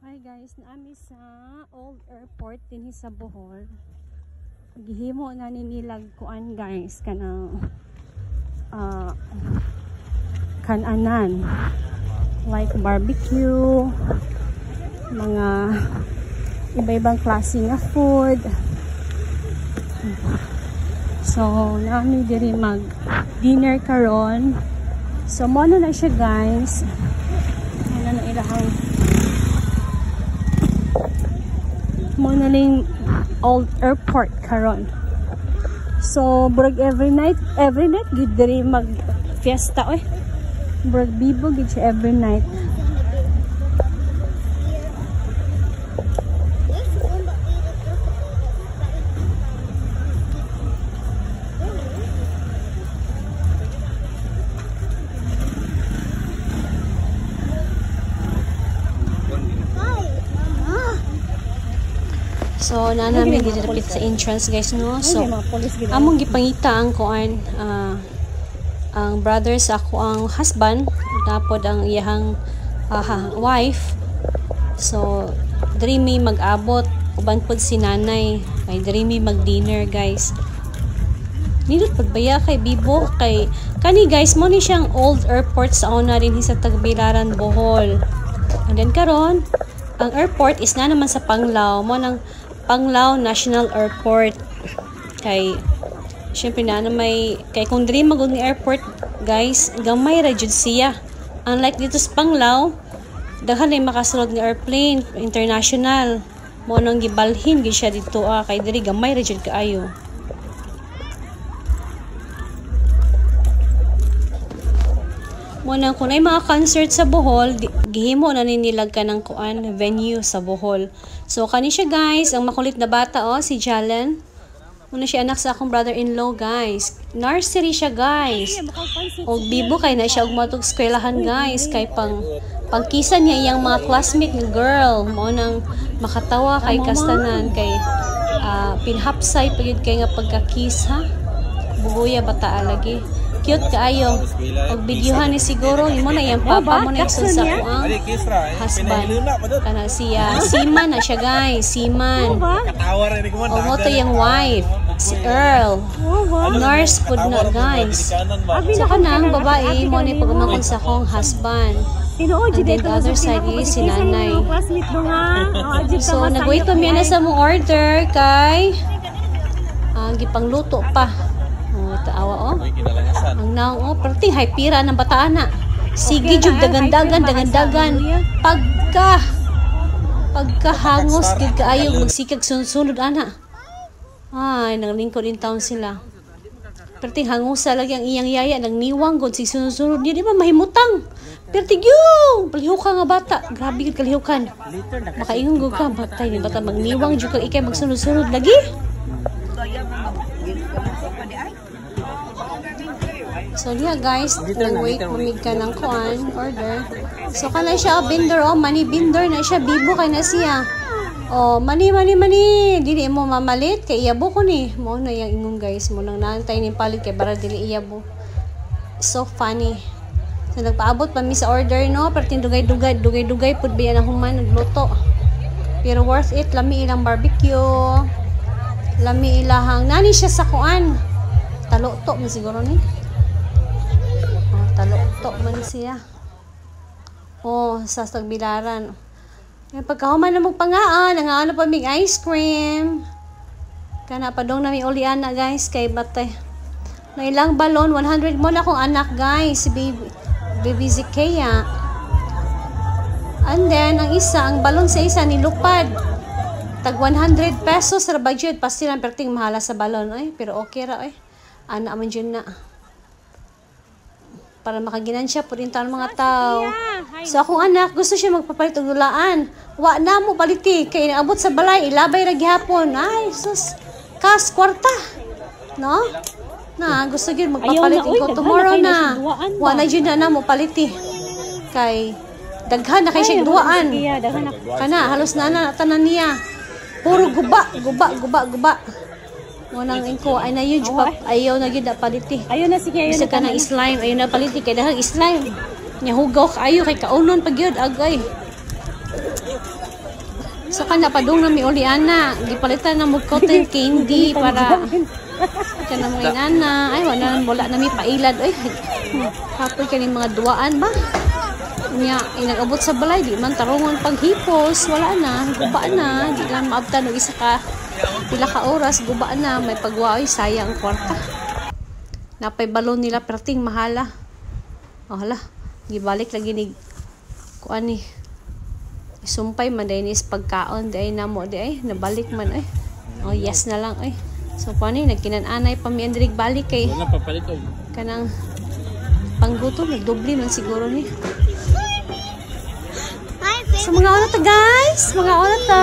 Hi guys, naami sa old airport din sa Bohol. Gihimo na nilag kuan guys kanang kananan like barbecue, mga iba-ibang klase nga food. So naami diri mag dinner karon. So mo na siya guys. Ano na ilahang Monaling old airport karon. So burag every night gid diri mag fiesta oy. Burag bibo gid siya every night. So nanami gidapit sa entrance guys no. So among gipangita ang kuan ang brother sa ako ang husband tapod ang iyang wife. So diri mi mag-abot uban pod si nanay kay diri mi mag-dinner guys. Nindot pagbaya kay Bibo kay kani guys mo ni siyang old airport sa una din sa Tagbilaran Bohol. And then karon ang airport is na naman sa Panglao mo nang Panglao National Airport. Kay syempre na may kay kung diri magud nga airport guys, gamay ra jud siya. Unlike dito sa Panglao, daghan ay makasulod nga airplane international. Mo nang gibalhin gid siya dito kay diri gamay ra jud kaayo. Mo nang kung ay mga concert sa Bohol, gihimo na nilag ka ng kuan venue sa Bohol. So kani siya guys, ang makulit na bata si Jalen. Muna siya anak sa akong brother-in-law guys. Nursery siya guys. Og bibo kay na siya og matug eskwelahan guys kay pangkisan niya iyang mga classmate nga girl. Mo nang makatawa kay kastanan kay pinhapsay pagid kay nga pagka-kiss ha. Bugoya bata lagi. Cute kaayo. Og videohan ni siguro imo na yang papa mo na isun sa kuang husband. Kana siya Siman na siya guys, Siman. O mo to yung wife, si Earl. Nurse pud na guys. So kanang babae mo ni pagumangkon sa akong husband. And then the other side is si nanay. So nag-wait pa miya na sa mong order kay gipangluto pa. Taawa ang naong perting hypira ng bataan na. Sige jud dagan-dagan pagkahangos gid kaayo magsikag sunod ana. Ay naglingkod in town sila. Perting hangusa lagi ang iyang yaya nang niwang gud si sunod di ba mahimutang. Perting yung palihukan nga bata. Grabe gid kalihukan. Makaingon gud ka batay ni bata magniwang jud kag ikay magsunod-sunod lagi. So diha guys, nag-wait mamig ka ng kuan order. So kana siya vendor money vendor na siya bibo kay na siya. Money dili mo mamalit kay iyabo ko ni. Mo na yang ingon guys, mo nang naantay ni palit kay bara dili iyabo. So funny. So nagpaabot pa mi sa order no, perting dugay pud biya na human nagluto. Pero worth it, lami ilang barbecue. Lami ilahang nani siya sa kuan. Talo-to man siguro ni. Talo-to man siya. Sa Tagbilaran. Yung pagkahuman na magpangaan, nangaano pa mig ice cream. Kana pa dong nami uliana guys, kay batay. Na ilang balon, 100 mo na akong anak guys, si baby Zikea. And then, ang balon sa isa nilupad. Tag 100 pesos sa budget, pastilan perting mahala sa balon. Pero okay ra ana man dyan na. Para makaginansya po rin tayo mga tao. So akong anak, gusto siya magpapalit og dulaan. Wa na mo paliti. Kaya inaabot sa balay, ilabay ra gihapon. Ay, sus. Kas, kwarta. No? Gusto yun magpapalit ko tomorrow na. Wa na dyan na mo paliti. Kay, daghan na kay siya duwaan. Kana, halos na tanan niya. Puro guba. Munang inko ay na yun ayaw na gyud paliti. Ayaw na sige ayaw na kanang slime, ayaw na paliti kay dahang slime. Nya hugaw kaayo kay kaunon pag gyud agay. So kana padung na mi uliana, gipalitan na mo cotton candy para kana mo inana. Ay wala na mi pailad oy. Hapoy kani mga duaan ba? Nya inagabot sa balay di man tarungon paghipos, wala na, guba na, di lang maabtan og isa ka pila ka oras, guba na, may pagwaoy sayang ang kwarta. Napay balon nila perting mahala. Oh hala, gibalik lagi ni kuan ni. Isumpay man dahil is pagkaon dahil namo dahil nabalik man ay. Oh yes na lang ay. So paano nagkinananay pa mi andrig balik kay. Wala papalit oy. Kanang panggutom nagdoble man siguro ni. So mga oras ta guys, mga oras ta.